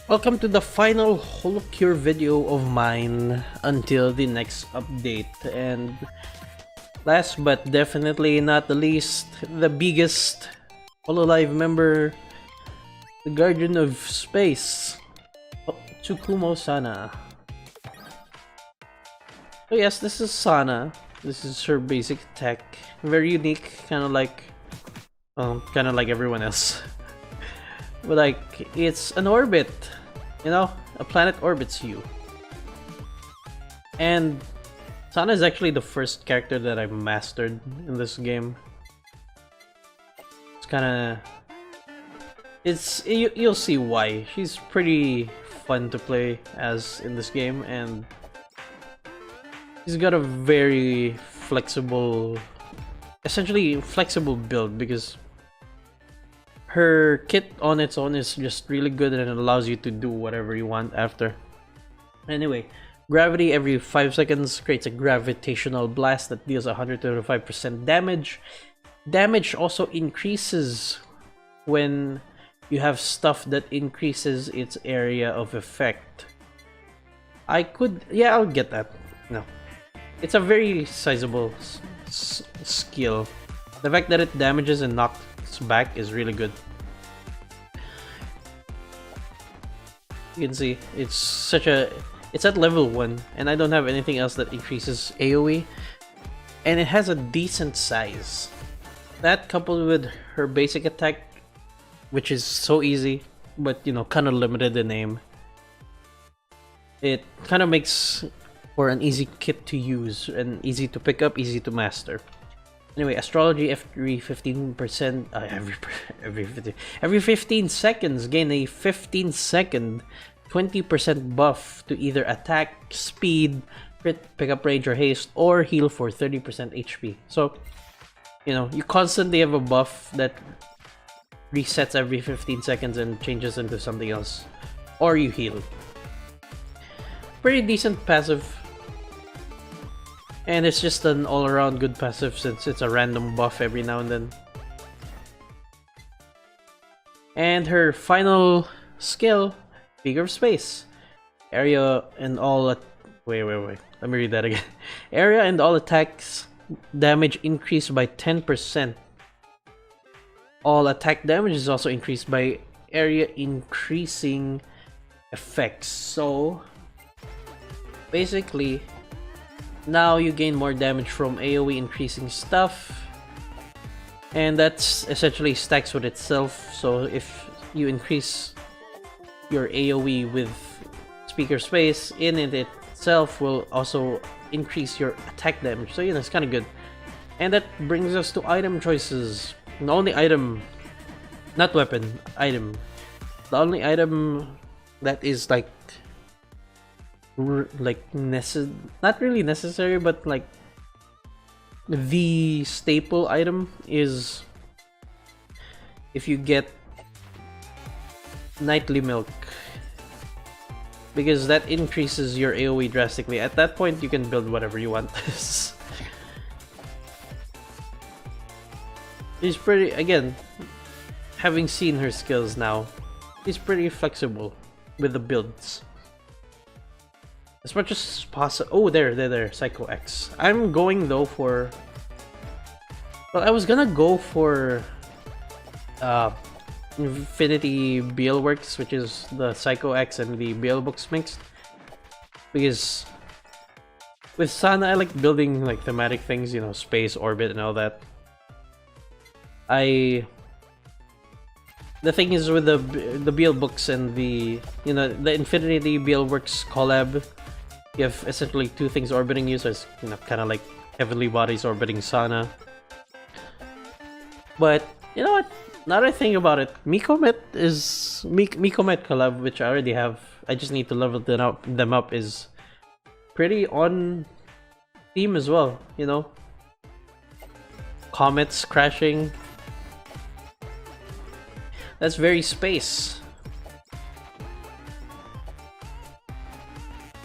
Welcome to the final HoloCure video of mine until the next update. And last but definitely not the least, the biggest HoloLive member, the Guardian of Space, Tsukumo Sana. So yes, this is Sana. This is her basic attack. Very unique, kind of like everyone else. But like, it's an orbit, you know? A planet orbits you. And Sana is actually the first character that I've mastered in this game. It's kinda... you'll see why. She's pretty fun to play as in this game, and she's got a very flexible... essentially flexible build, because her kit on its own is just really good and it allows you to do whatever you want after. Anyway, gravity every 5 seconds creates a gravitational blast that deals 125% damage. Damage also increases when you have stuff that increases its area of effect. I'll get that. No. It's a very sizable skill. The fact that it damages and knocks back is really good. You can see it's at level 1 and I don't have anything else that increases AoE, and it has a decent size. That coupled with her basic attack, which is so easy but kind of limited in aim, it kind of makes for an easy kit to use and easy to pick up, easy to master. Anyway, astrology every 15%, every 15 seconds gain a 15-second 20% buff to either attack, speed, crit, pickup range or haste, or heal for 30% HP. So, you constantly have a buff that resets every 15 seconds and changes into something else, or you heal. Pretty decent passive. And it's just an all-around good passive since it's a random buff every now and then. And her final skill, BEEG of Space. Area and all... Wait. Let me read that again. Area and all attacks damage increased by 10%. All attack damage is also increased by area increasing effects. So, basically, now you gain more damage from AoE increasing stuff, and that's essentially stacks with itself. So if you increase your AoE with Speaker Space, in it itself will also increase your attack damage. So it's kind of good. And that brings us to item choices. The only item, not weapon, item. The only item that is not really necessary, but like the staple item is if you get nightly milk, because that increases your AoE drastically. At that point you can build whatever you want. She's pretty, again, having seen her skills now, she's pretty flexible with the builds. As much as possible. Oh, there, Psycho X. I'm going though for... Well, I was gonna go for Infinity BL Works, which is the Psycho X and the BL books mixed. Because with Sana, I like building like thematic things, space, orbit, and all that. The thing is with the BL books and the the Infinity BL Works collab, you have essentially two things orbiting you, so it's kind of like heavenly bodies orbiting Sana. But you know what? Now that I think about it, Mikomet collab, which I already have. I just need to level them up. Is pretty on theme as well. Comets crashing. That's very space.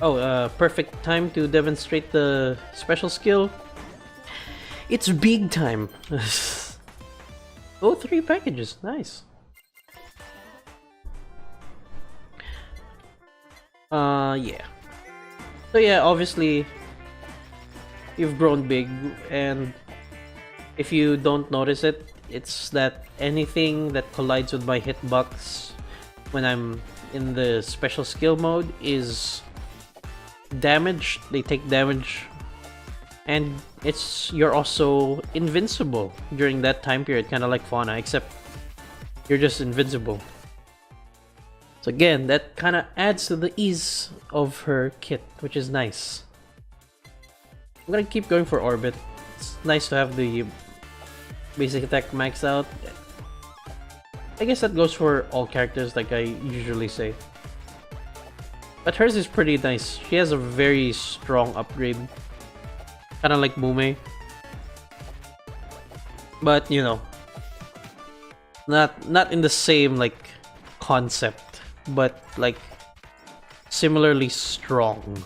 Oh, perfect time to demonstrate the special skill. It's BEEG time. Oh, 3 packages. Nice. Yeah. So yeah, obviously you've grown big, and if you don't notice it, it's that anything that collides with my hitbox when I'm in the special skill mode is damaged. They take damage, and you're also invincible during that time period, kind of like Fauna, except you're just invincible. So again, that kind of adds to the ease of her kit, which is nice. I'm gonna keep going for Orbit. It's nice to have the basic attack maxed out. I guess that goes for all characters, like I usually say. But hers is pretty nice. She has a very strong upgrade. Kind of like Mume. But, you know, not in the same, like, concept, but, like, similarly strong.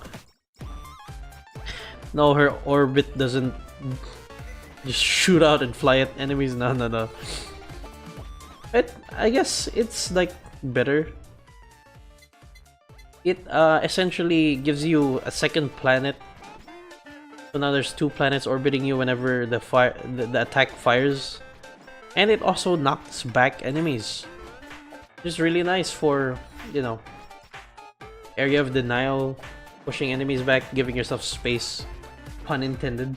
No, her orbit doesn't just shoot out and fly at enemies. No, no, no. I guess it's, like, better. It essentially gives you a second planet. So now there's 2 planets orbiting you whenever the attack fires. And it also knocks back enemies. Which is really nice for, you know, area of denial, pushing enemies back, giving yourself space. Pun intended.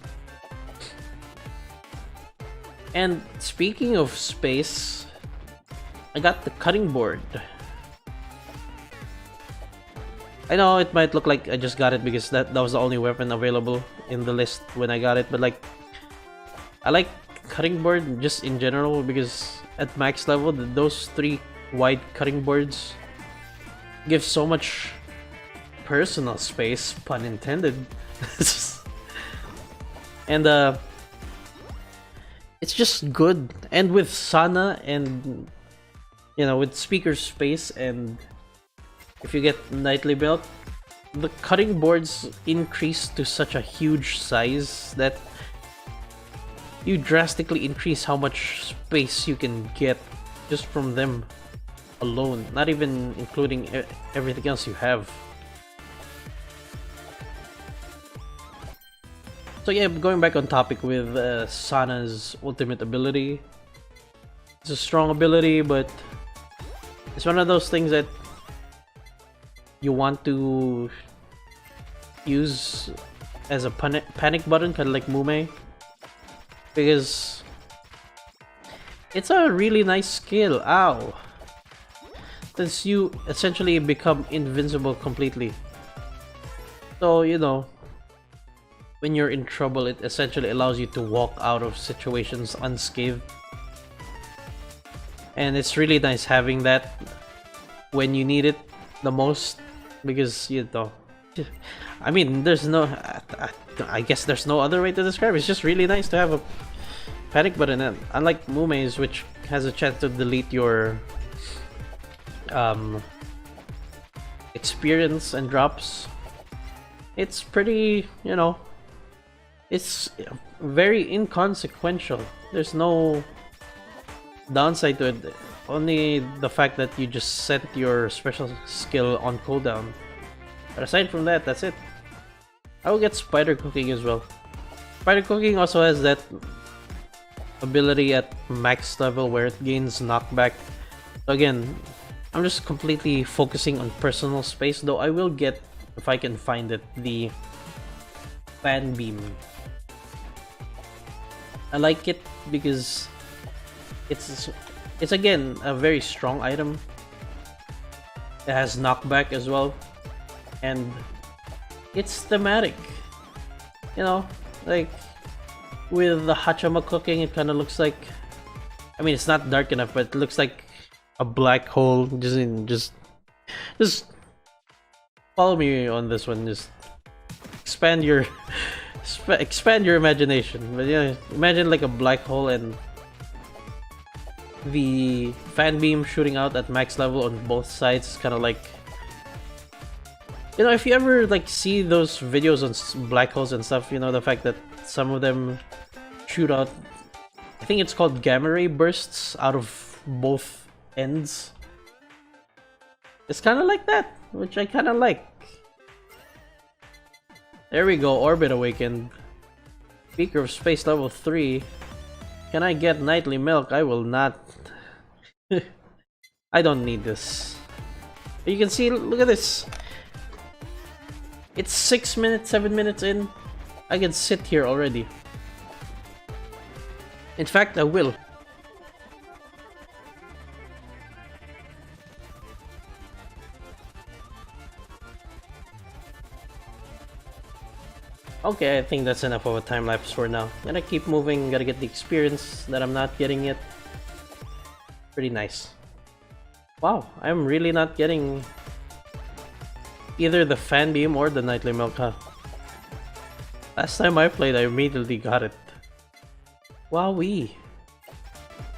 And speaking of space, I got the cutting board. I know it might look like I just got it because that was the only weapon available in the list when I got it, but like, I like cutting board just in general because at max level, those 3 wide cutting boards give so much personal space, pun intended. And it's just good. And with Sana and, you know, with speaker space, and if you get Nightly Belt, the cutting boards increase to such a huge size that you drastically increase how much space you can get just from them alone, not even including everything else you have. So yeah, going back on topic with Sana's ultimate ability. It's a strong ability, but it's one of those things that you want to use as a panic button, kind of like Mume, because it's a really nice skill. Ow! Since you essentially become invincible completely. So, you know, when you're in trouble, it essentially allows you to walk out of situations unscathed. And it's really nice having that when you need it the most, because, you know, I mean, there's no, I guess there's no other way to describe it. It's just really nice to have a panic button, and unlike Mume's, which has a chance to delete your experience and drops, it's pretty, you know, it's very inconsequential. There's no downside to it, only the fact that you just set your special skill on cooldown. But aside from that, that's it. I will get Spider Cooking as well. Spider Cooking also has that ability at max level where it gains knockback. So again, I'm just completely focusing on personal space, though I will get, if I can find it, the Fan Beam. I like it because it's again a very strong item. It has knockback as well, and it's thematic. You know, like with the Hachama cooking, it kind of looks like, I mean, it's not dark enough, but it looks like a black hole. Just follow me on this one. Just expand your expand your imagination. But yeah, imagine like a black hole and the fan beam shooting out at max level on both sides, kind of like, you know, if you ever like see those videos on black holes and stuff, you know, the fact that some of them shoot out, I think it's called gamma ray bursts out of both ends. It's kind of like that, which I kind of like. There we go, Orbit Awakened. Beaker of Space level 3. Can I get Nightly Milk? I will not. I don't need this. You can see, look at this. It's 6 minutes, 7 minutes in. I can sit here already. In fact, I will. Okay, I think that's enough of a time lapse for now. Gotta keep moving, gotta get the experience that I'm not getting yet. Pretty nice. Wow, I'm really not getting either the fan beam or the Nightly Milk, huh? Last time I played, I immediately got it. Wowee.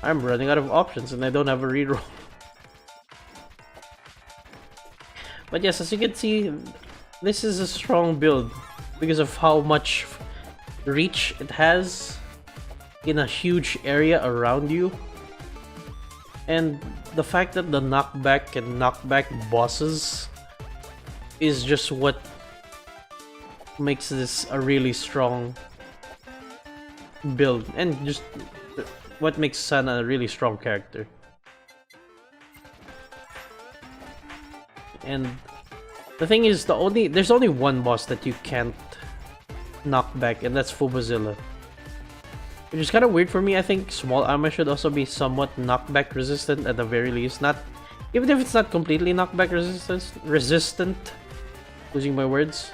I'm running out of options and I don't have a reroll. But yes, as you can see, this is a strong build because of how much reach it has in a huge area around you. And the fact that the knockback and knockback bosses is just what makes this a really strong build, and just what makes Sana a really strong character. And the thing is, there's only one boss that you can't knock back, and that's Fubazilla. Which is kind of weird for me. I think small armor should also be somewhat knockback resistant at the very least. Not even if it's not completely knockback resistant. Losing my words.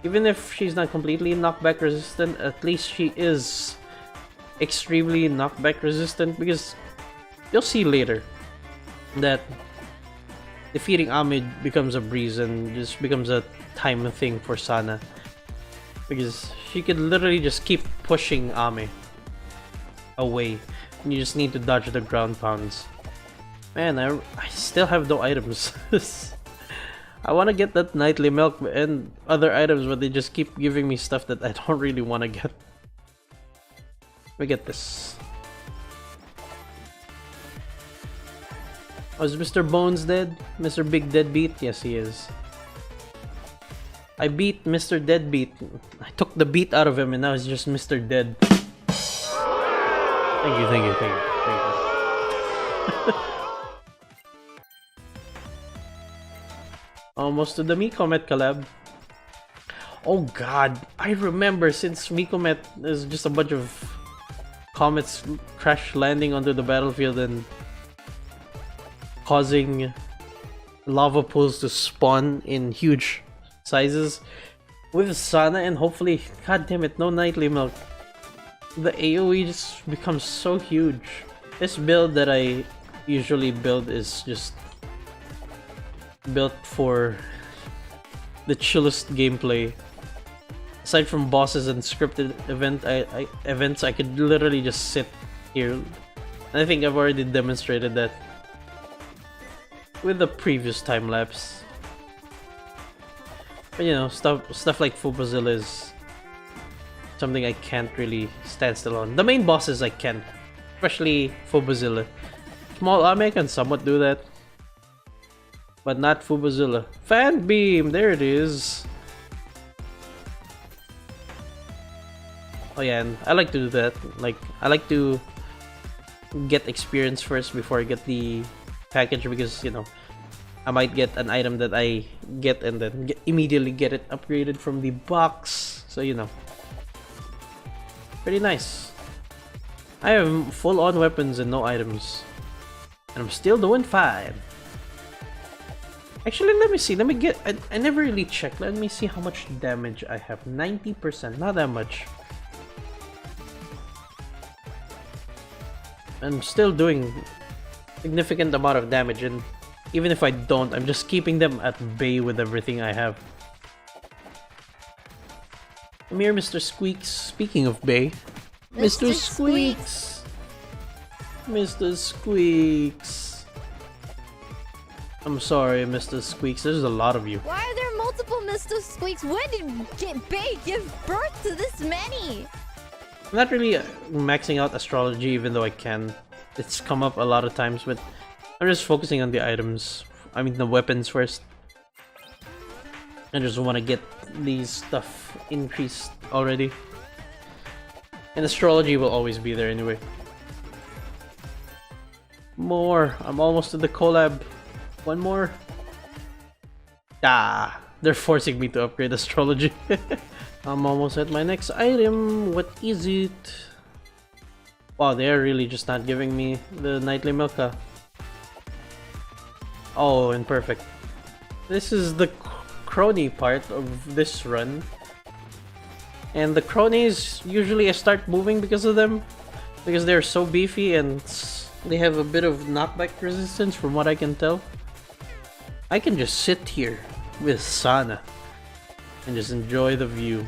Even if she's not completely knockback resistant, at least she is extremely knockback resistant, because you'll see later that defeating Ame becomes a breeze and just becomes a time thing for Sana. Because she could literally just keep pushing Ame away, and you just need to dodge the ground pounds. Man, I still have no items. I want to get that Nightly Milk and other items, but they just keep giving me stuff that I don't really want to get. Let me get this. Oh, is Mr. Bones dead? Mr. Big Deadbeat? Yes, he is. I beat Mr. Deadbeat. I took the beat out of him and now he's just Mr. Dead. Thank you, thank you, thank you, thank you. Almost to the Mikomet collab. Oh god, I remember, since Mikomet is just a bunch of comets crash landing onto the battlefield and causing lava pools to spawn in huge sizes. With Sana and hopefully, god damn it, no Nightly Milk, the AoE just becomes so huge. This build that I usually build is just built for the chillest gameplay. Aside from bosses and scripted events, I could literally just sit here. And I think I've already demonstrated that with the previous time lapse. But you know, stuff like Fubazilla is something I can't really stand still on. The main bosses I can, especially Fubazilla. Small Ame can somewhat do that, but not Fubazilla. Fan beam, there it is. Oh yeah, and I like to do that. Like, I like to get experience first before I get the package, because you know, I might get an item that I get and then immediately get it upgraded from the box. So you know, pretty nice. I have full-on weapons and no items, and I'm still doing fine. Actually, let me see. Let me get. I never really checked. Let me see how much damage I have. 90%. Not that much. I'm still doing significant amount of damage, and even if I don't, I'm just keeping them at bay with everything I have. Come here, Mr. Squeaks. Speaking of bay, Mr. Squeaks! Mr. Squeaks! I'm sorry, Mr. Squeaks. There's a lot of you. Why are there multiple Mr. Squeaks? When did Bay give birth to this many? I'm not really maxing out astrology, even though I can. It's come up a lot of times, but I'm just focusing on the items. I mean, the weapons first. I just want to get these stuff increased already. And astrology will always be there anyway. More! I'm almost to the collab. One more. Ah! They're forcing me to upgrade astrology. I'm almost at my next item. What is it? Wow, they're really just not giving me the nightly Milka. Oh, and perfect. This is the crony part of this run. And the cronies, usually I start moving because of them. Because they're so beefy and they have a bit of knockback resistance from what I can tell. I can just sit here with Sana and just enjoy the view.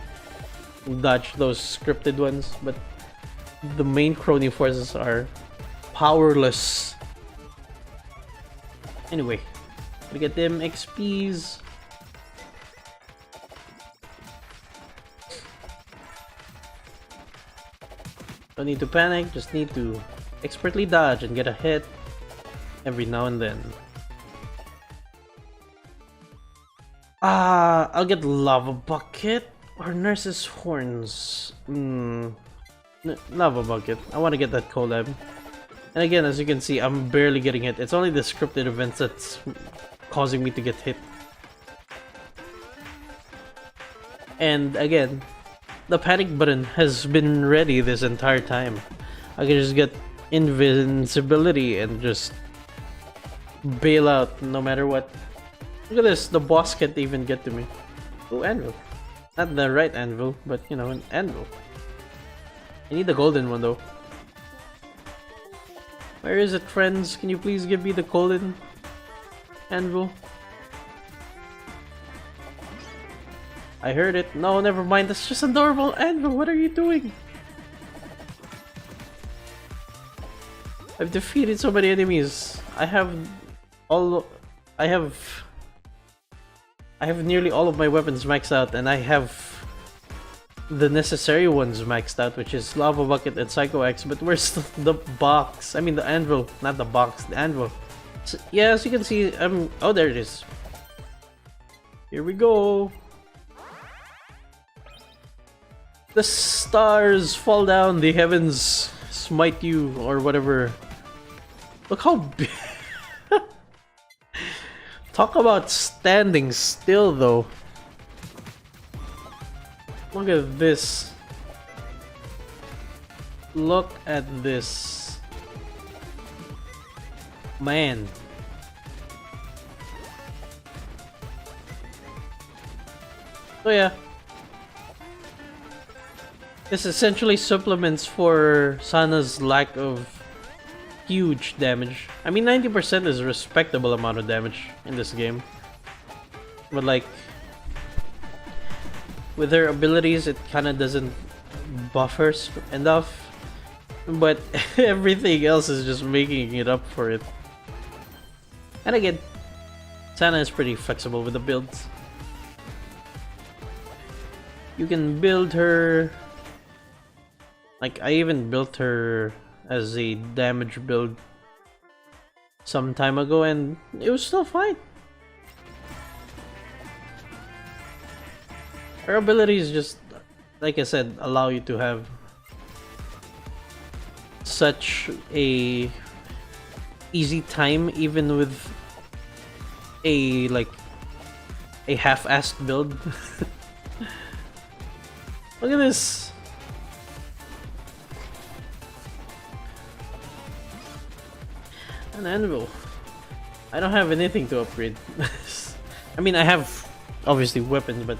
Dodge those scripted ones, but the main crony forces are powerless. Anyway, gotta get them XPs. Don't need to panic, just need to expertly dodge and get a hit every now and then. I'll get Lava Bucket or Nurse's Horns. Lava Bucket. I want to get that collab. And again, as you can see, I'm barely getting hit. It's only the scripted events that's causing me to get hit. And again, the panic button has been ready this entire time. I can just get invincibility and just bail out no matter what. Look at this, the boss can't even get to me. Oh, anvil. Not the right anvil, but you know, an anvil. I need the golden one though. Where is it, friends? Can you please give me the golden anvil? I heard it. No, never mind. That's just a normal anvil. What are you doing? I've defeated so many enemies. I have nearly all of my weapons maxed out, and I have the necessary ones maxed out, which is Lava Bucket and Psycho Axe, but where's the box? I mean the anvil, not the box, the anvil. So, yeah, as you can see, oh, there it is. Here we go. The stars fall down, the heavens smite you, or whatever. Look how big. Talk about standing still, though. Look at this. Look at this. Man. So yeah. This essentially supplements for Sana's lack of huge damage. I mean, 90% is a respectable amount of damage in this game. But like, with her abilities, it kinda doesn't buff her enough. But everything else is just making it up for it. And again, Sana is pretty flexible with the builds. You can build her... Like, I even built her as a damage build some time ago, and it was still fine. Her abilities just, like I said, allow you to have such a easy time, even with a half-assed build. Look at this. An anvil. I don't have anything to upgrade. I mean, I have obviously weapons, but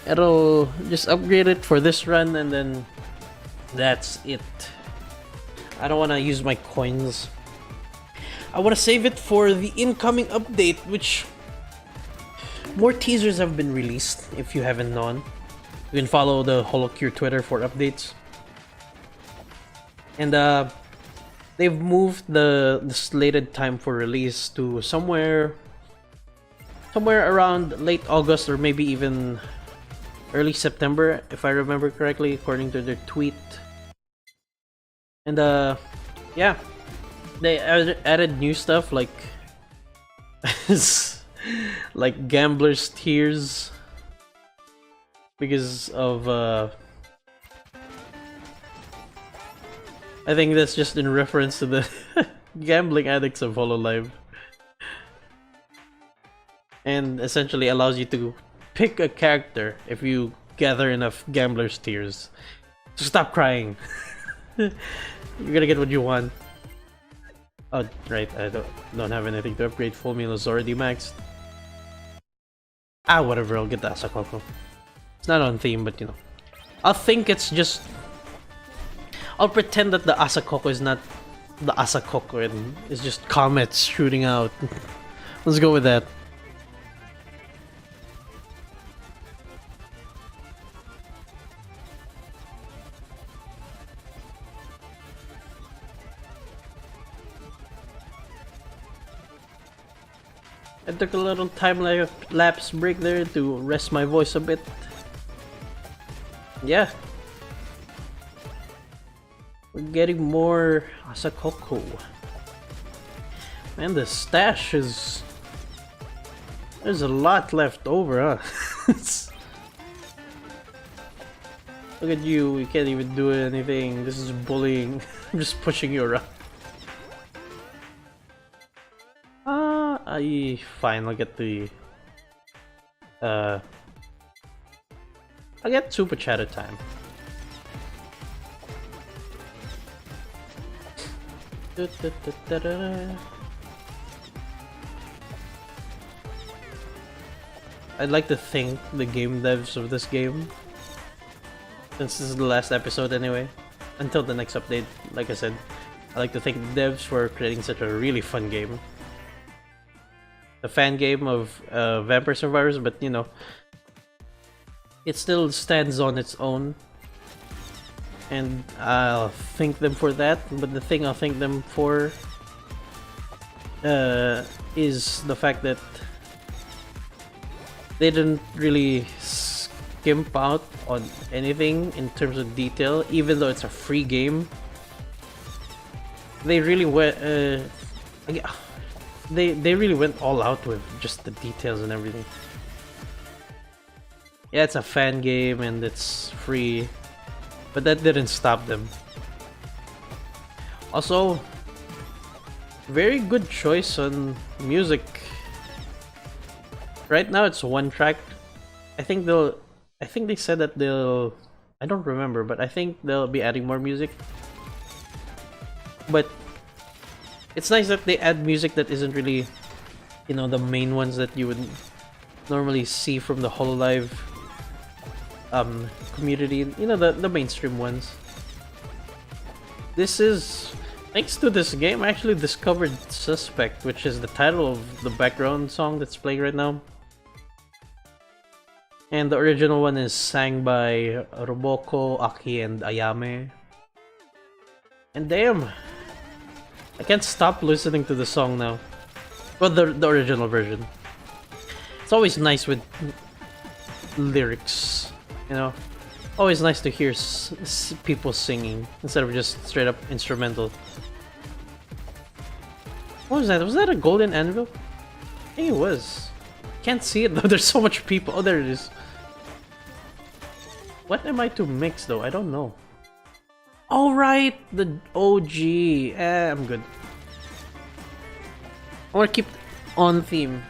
it'll just upgrade it for this run, and then that's it. I don't want to use my coins. I want to save it for the incoming update, which more teasers have been released. If you haven't known, you can follow the HoloCure Twitter for updates. And they've moved the slated time for release to somewhere around late August, or maybe even early September, if I remember correctly, according to their tweet. And yeah, they added new stuff like like gambler's tears because of I think that's just in reference to the gambling addicts of HoloLive. And essentially allows you to pick a character if you gather enough gambler's tears. So stop crying. You're gonna get what you want. Oh, right, I don't have anything to upgrade. Full meal is already maxed. Ah, whatever, I'll get the Asakoko. It's not on theme, but you know. I'll think it's just... I'll pretend that the Asakoko is not the Asakoko and it's just comets shooting out. Let's go with that. I took a little time-lapse break there to rest my voice a bit. Yeah. We're getting more Asakoko. Man, the stash is... There's a lot left over, huh? Look at you, you can't even do anything. This is bullying. I'm just pushing you around. Fine, I'll get the... I'll get Super Chatter time. I'd like to thank the game devs of this game, since this is the last episode anyway. Until the next update, like I said, I'd like to thank the devs for creating such a really fun game. A fan game of Vampire Survivors, but you know, it still stands on its own. And I'll thank them for that, but the thing I'll thank them for is the fact that they didn't really skimp out on anything in terms of detail, even though it's a free game. They really went they really went all out with just the details and everything. Yeah, it's a fan game and it's free, but that didn't stop them. Also, very good choice on music. Right now it's one track. I think they said that they'll... I don't remember, but I think they'll be adding more music. But it's nice that they add music that isn't really, you know, the main ones that you would normally see from the HoloLive community. You know, the mainstream ones. This is... Thanks to this game, I actually discovered Suspect, which is the title of the background song that's playing right now. And the original one is sang by Roboko, Aki, and Ayame. And damn! I can't stop listening to the song now. Well, the original version. It's always nice with lyrics, you know? Always nice to hear people singing instead of just straight up instrumental. What was that? Was that a golden anvil? I think it was. Can't see it though, there's so much people. Oh, there it is. What am I to mix though? I don't know. Alright, the OG. I'm good. I want to keep on theme.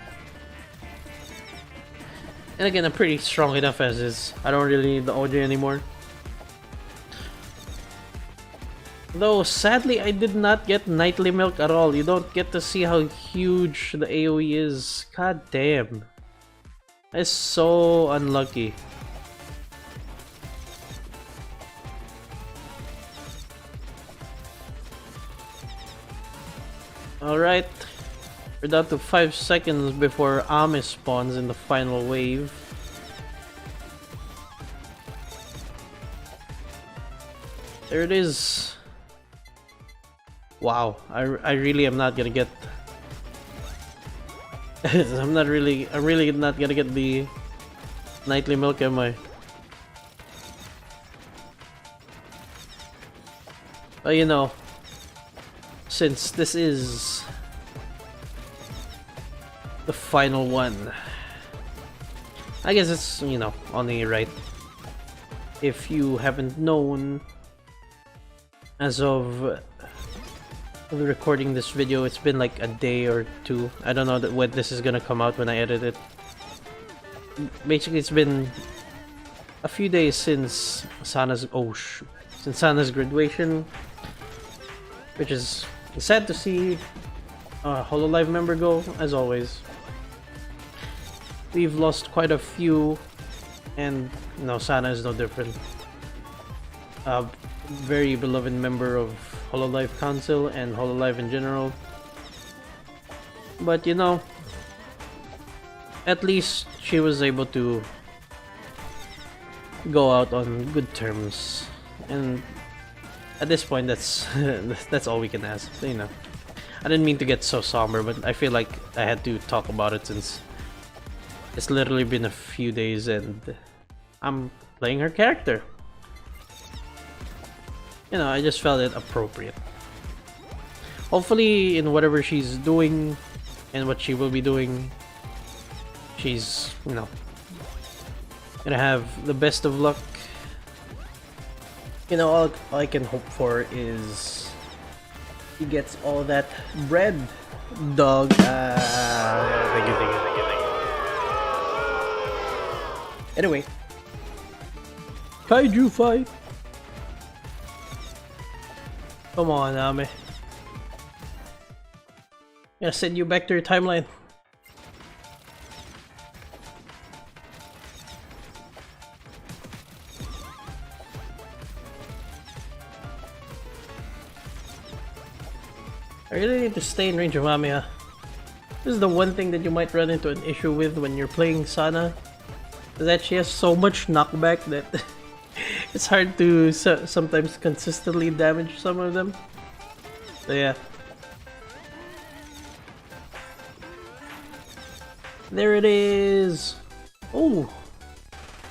And again, I'm pretty strong enough as is. I don't really need the OG anymore. Though, sadly, I did not get Nightly Milk at all. You don't get to see how huge the AoE is. God damn. That's so unlucky. Alright. We're down to 5 seconds before Ame spawns in the final wave. There it is. Wow, I really am not gonna get... I'm really not gonna get the Nightly Milk, am I? But you know, since this is the final one. I guess it's, you know, only right. If you haven't known, as of recording this video, it's been like a day or two. I don't know when this is gonna come out when I edit it. Basically, it's been a few days since Sana's graduation, which is sad to see a HoloLive member go, as always. We've lost quite a few, and no, Sana is no different. A very beloved member of HoloLive Council and HoloLive in general. But you know, at least she was able to go out on good terms, and at this point, that's that's all we can ask. So, you know, I didn't mean to get so somber, but I feel like I had to talk about it since it's literally been a few days and I'm playing her character. You know, I just felt it appropriate. Hopefully, in whatever she's doing and what she will be doing, she's, you know, gonna have the best of luck. You know, all I can hope for is he gets all that bread, dog. Thank you. Anyway, Kaiju fight. Come on, Ame. Gonna send you back to your timeline. I really need to stay in range of Amiya. This is the one thing that you might run into an issue with when you're playing Sana, is that she has so much knockback that it's hard to sometimes consistently damage some of them. So yeah. There it is! Oh!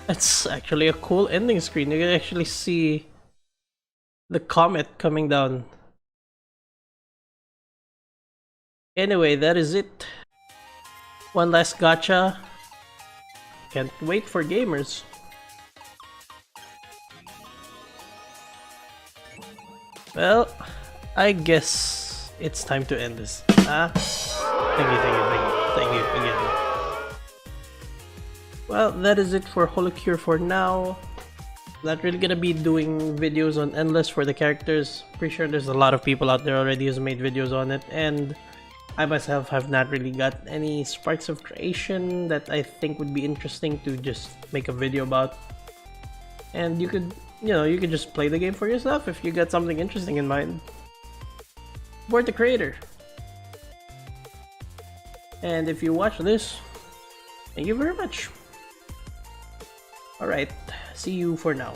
That's actually a cool ending screen. You can actually see the comet coming down. Anyway, that is it. One last gacha. Can't wait for gamers. Well, I guess it's time to end this. Thank you again. Well, that is it for HoloCure for now. Not really gonna be doing videos on Endless for the characters. Pretty sure there's a lot of people out there already who's made videos on it, and I myself have not really got any sparks of creation that I think would be interesting to just make a video about. And you could, you know, you could just play the game for yourself if you got something interesting in mind. Support the creator. And if you watch this, thank you very much. Alright, see you for now.